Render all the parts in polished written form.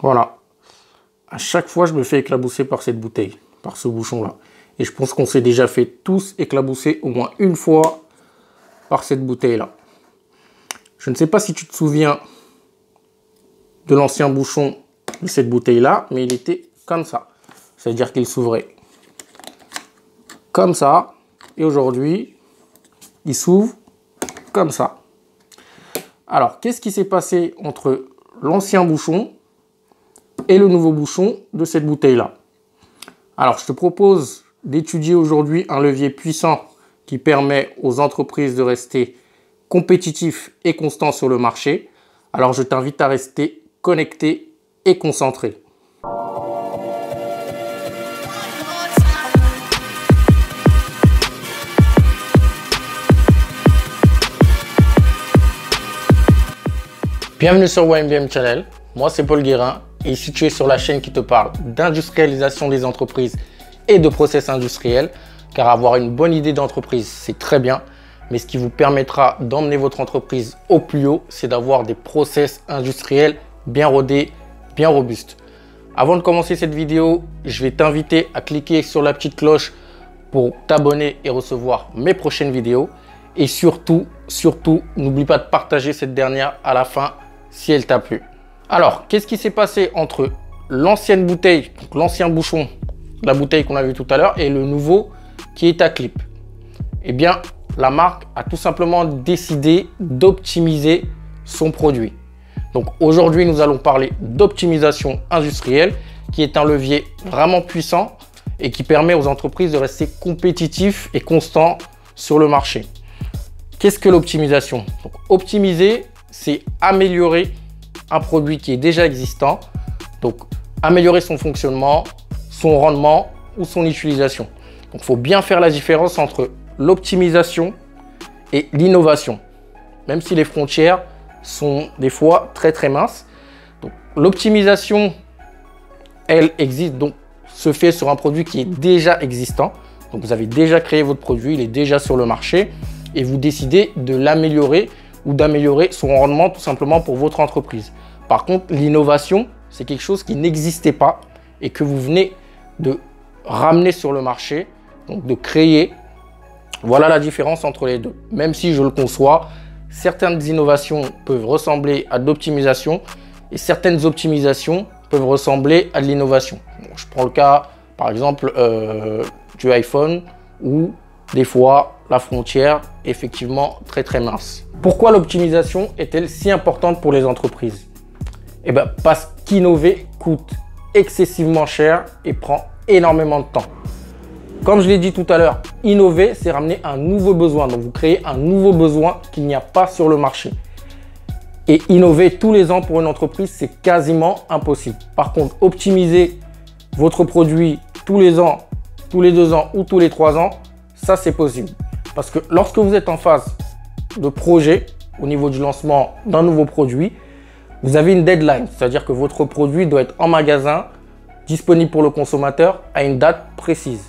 Voilà. À chaque fois, je me fais éclabousser par cette bouteille, par ce bouchon-là. Et je pense qu'on s'est déjà fait tous éclabousser au moins une fois par cette bouteille-là. Je ne sais pas si tu te souviens de l'ancien bouchon de cette bouteille-là, mais il était comme ça. C'est-à-dire qu'il s'ouvrait comme ça. Et aujourd'hui, il s'ouvre comme ça. Alors, qu'est-ce qui s'est passé entre l'ancien bouchon et le nouveau bouchon de cette bouteille-là? Alors, je te propose d'étudier aujourd'hui un levier puissant qui permet aux entreprises de rester compétitifs et constants sur le marché. Alors, je t'invite à rester connecté et concentré. Bienvenue sur YMBM Channel, moi c'est Paul Guérin et ici tu es sur la chaîne qui te parle d'industrialisation des entreprises et de process industriels, car avoir une bonne idée d'entreprise c'est très bien, mais ce qui vous permettra d'emmener votre entreprise au plus haut, c'est d'avoir des process industriels bien rodés, bien robustes. Avant de commencer cette vidéo, je vais t'inviter à cliquer sur la petite cloche pour t'abonner et recevoir mes prochaines vidéos. Et surtout, n'oublie pas de partager cette dernière à la fin si elle t'a plu. Alors, qu'est-ce qui s'est passé entre l'ancienne bouteille, donc l'ancien bouchon, la bouteille qu'on a vu tout à l'heure, et le nouveau qui est à clip? Eh bien, la marque a tout simplement décidé d'optimiser son produit. Donc aujourd'hui, nous allons parler d'optimisation industrielle, qui est un levier vraiment puissant et qui permet aux entreprises de rester compétitifs et constants sur le marché. Qu'est-ce que l'optimisation? Optimiser, c'est améliorer un produit qui est déjà existant. Donc, améliorer son fonctionnement, son rendement ou son utilisation. Donc, il faut bien faire la différence entre l'optimisation et l'innovation. Même si les frontières sont des fois très minces. Donc, l'optimisation, elle existe, donc se fait sur un produit qui est déjà existant. Donc, vous avez déjà créé votre produit, il est déjà sur le marché. Et vous décidez de l'améliorer ou d'améliorer son rendement tout simplement pour votre entreprise. Par contre, l'innovation, c'est quelque chose qui n'existait pas et que vous venez de ramener sur le marché, donc de créer. Voilà la différence entre les deux. Même si je le conçois, certaines innovations peuvent ressembler à de l'optimisation et certaines optimisations peuvent ressembler à de l'innovation. Bon, je prends le cas, par exemple, du iPhone où des fois, la frontière est effectivement très mince. Pourquoi l'optimisation est-elle si importante pour les entreprises? Eh bien, parce qu'innover coûte excessivement cher et prend énormément de temps. Comme je l'ai dit tout à l'heure, innover, c'est ramener un nouveau besoin. Donc, vous créez un nouveau besoin qu'il n'y a pas sur le marché. Et innover tous les ans pour une entreprise, c'est quasiment impossible. Par contre, optimiser votre produit tous les ans, tous les 2 ans ou tous les 3 ans, ça, c'est possible. Parce que lorsque vous êtes en phase de projet, au niveau du lancement d'un nouveau produit, vous avez une deadline. C'est-à-dire que votre produit doit être en magasin, disponible pour le consommateur à une date précise.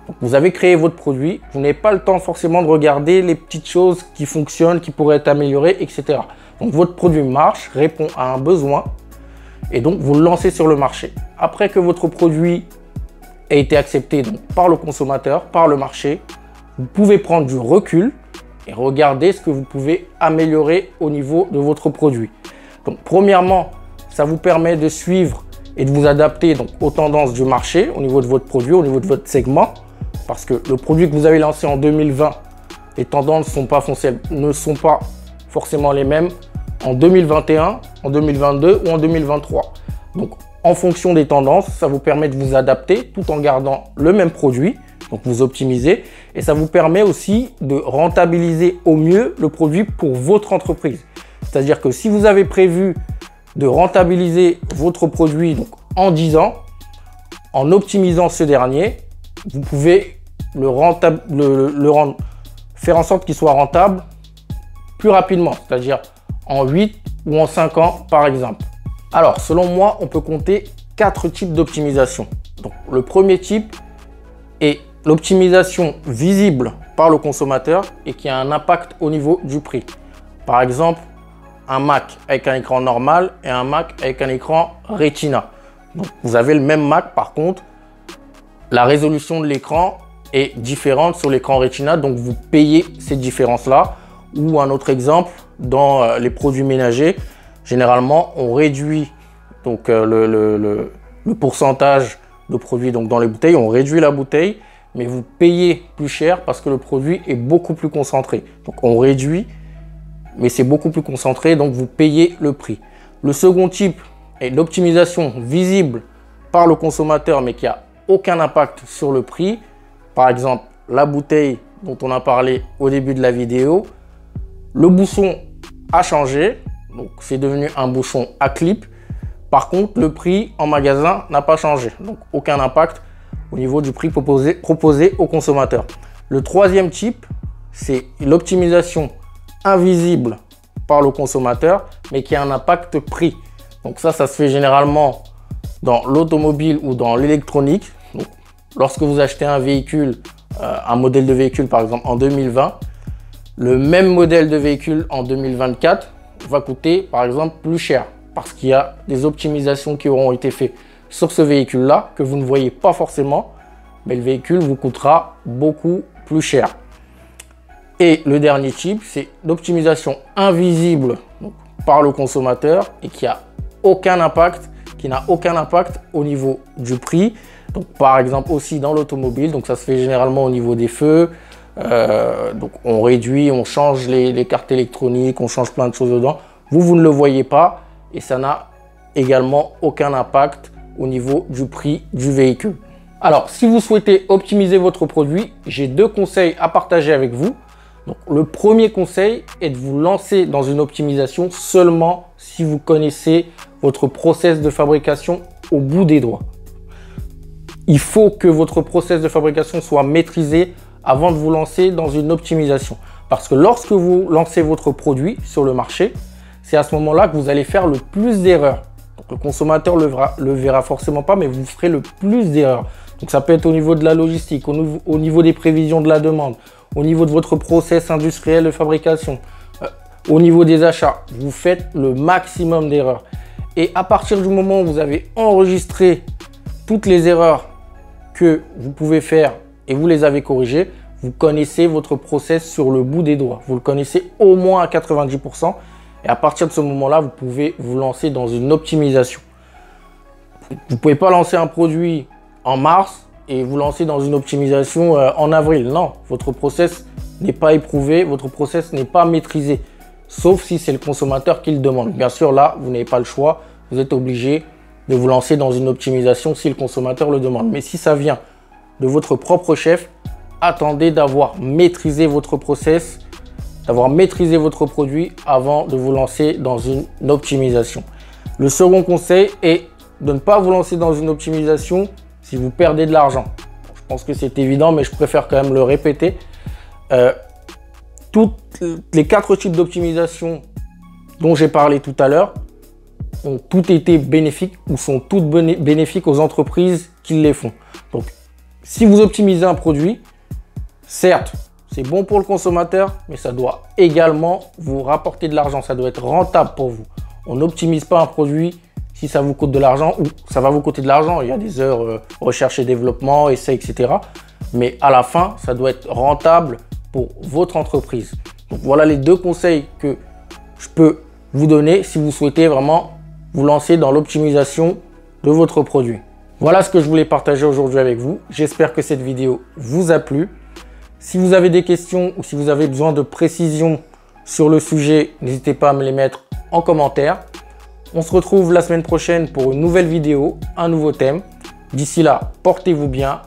Donc, vous avez créé votre produit. Vous n'avez pas le temps forcément de regarder les petites choses qui fonctionnent, qui pourraient être améliorées, etc. Donc, votre produit marche, répond à un besoin et donc vous le lancez sur le marché. Après que votre produit ait été accepté donc, par le consommateur, par le marché, vous pouvez prendre du recul et regarder ce que vous pouvez améliorer au niveau de votre produit. Donc, premièrement, ça vous permet de suivre et de vous adapter donc, aux tendances du marché au niveau de votre produit, au niveau de votre segment. Parce que le produit que vous avez lancé en 2020, les tendances ne sont pas forcément les mêmes en 2021, en 2022 ou en 2023. Donc, en fonction des tendances, ça vous permet de vous adapter tout en gardant le même produit. Donc, vous optimisez et ça vous permet aussi de rentabiliser au mieux le produit pour votre entreprise. C'est-à-dire que si vous avez prévu de rentabiliser votre produit donc, en 10 ans, en optimisant ce dernier, vous pouvez faire en sorte qu'il soit rentable plus rapidement, c'est-à-dire en 8 ou en 5 ans par exemple. Alors, selon moi, on peut compter 4 types d'optimisation. Donc, le premier type est l'optimisation visible par le consommateur et qui a un impact au niveau du prix. Par exemple, un Mac avec un écran normal et un Mac avec un écran Retina. Donc, vous avez le même Mac, par contre, la résolution de l'écran est différente sur l'écran Retina, donc vous payez ces différences-là. Ou un autre exemple, dans les produits ménagers, généralement, on réduit donc, le pourcentage de produits donc, dans les bouteilles, on réduit la bouteille, mais vous payez plus cher parce que le produit est beaucoup plus concentré. Donc, on réduit, mais c'est beaucoup plus concentré, donc vous payez le prix. Le second type est l'optimisation visible par le consommateur, mais qui n'a aucun impact sur le prix. Par exemple, la bouteille dont on a parlé au début de la vidéo, le bouchon a changé, donc c'est devenu un bouchon à clip. Par contre, le prix en magasin n'a pas changé, donc aucun impact au niveau du prix proposé au consommateur. Le troisième type, c'est l'optimisation invisible par le consommateur, mais qui a un impact prix. Donc ça se fait généralement dans l'automobile ou dans l'électronique. Donc, lorsque vous achetez un véhicule, un modèle de véhicule par exemple en 2020, le même modèle de véhicule en 2024 va coûter par exemple plus cher parce qu'il y a des optimisations qui auront été faites sur ce véhicule-là que vous ne voyez pas forcément, mais le véhicule vous coûtera beaucoup plus cher. Et le dernier type, c'est l'optimisation invisible par le consommateur et qui n'a aucun impact au niveau du prix. Donc, par exemple aussi dans l'automobile, donc ça se fait généralement au niveau des feux. Donc on réduit, on change les cartes électroniques, on change plein de choses dedans. Vous ne le voyez pas et ça n'a également aucun impact au niveau du prix du véhicule. Alors, si vous souhaitez optimiser votre produit, j'ai deux conseils à partager avec vous. Donc, le premier conseil est de vous lancer dans une optimisation seulement si vous connaissez votre process de fabrication au bout des doigts. Il faut que votre process de fabrication soit maîtrisé avant de vous lancer dans une optimisation. Parce que lorsque vous lancez votre produit sur le marché, c'est à ce moment-là que vous allez faire le plus d'erreurs. Donc, le consommateur le verra forcément pas, mais vous ferez le plus d'erreurs. Donc ça peut être au niveau de la logistique, au niveau des prévisions de la demande, au niveau de votre process industriel de fabrication, au niveau des achats. Vous faites le maximum d'erreurs. Et à partir du moment où vous avez enregistré toutes les erreurs que vous pouvez faire et vous les avez corrigées, vous connaissez votre process sur le bout des doigts. Vous le connaissez au moins à 90%. Et à partir de ce moment-là, vous pouvez vous lancer dans une optimisation. Vous ne pouvez pas lancer un produit en mars et vous lancer dans une optimisation en avril. Non, votre process n'est pas éprouvé, votre process n'est pas maîtrisé. Sauf si c'est le consommateur qui le demande. Bien sûr, là, vous n'avez pas le choix. Vous êtes obligé de vous lancer dans une optimisation si le consommateur le demande. Mais si ça vient de votre propre chef, attendez d'avoir maîtrisé votre process, d'avoir maîtrisé votre produit avant de vous lancer dans une optimisation. Le second conseil est de ne pas vous lancer dans une optimisation si vous perdez de l'argent. Je pense que c'est évident, mais je préfère quand même le répéter. Toutes les 4 types d'optimisation dont j'ai parlé tout à l'heure ont toutes été bénéfiques ou sont toutes bénéfiques aux entreprises qui les font. Donc, si vous optimisez un produit, certes, c'est bon pour le consommateur, mais ça doit également vous rapporter de l'argent. Ça doit être rentable pour vous. On n'optimise pas un produit si ça vous coûte de l'argent ou ça va vous coûter de l'argent. Il y a des heures recherche et développement, essais, etc. Mais à la fin, ça doit être rentable pour votre entreprise. Donc voilà les 2 conseils que je peux vous donner si vous souhaitez vraiment vous lancer dans l'optimisation de votre produit. Voilà ce que je voulais partager aujourd'hui avec vous. J'espère que cette vidéo vous a plu. Si vous avez des questions ou si vous avez besoin de précisions sur le sujet, n'hésitez pas à me les mettre en commentaire. On se retrouve la semaine prochaine pour une nouvelle vidéo, un nouveau thème. D'ici là, portez-vous bien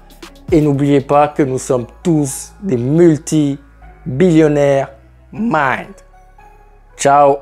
et n'oubliez pas que nous sommes tous des multi-billionnaires mind. Ciao!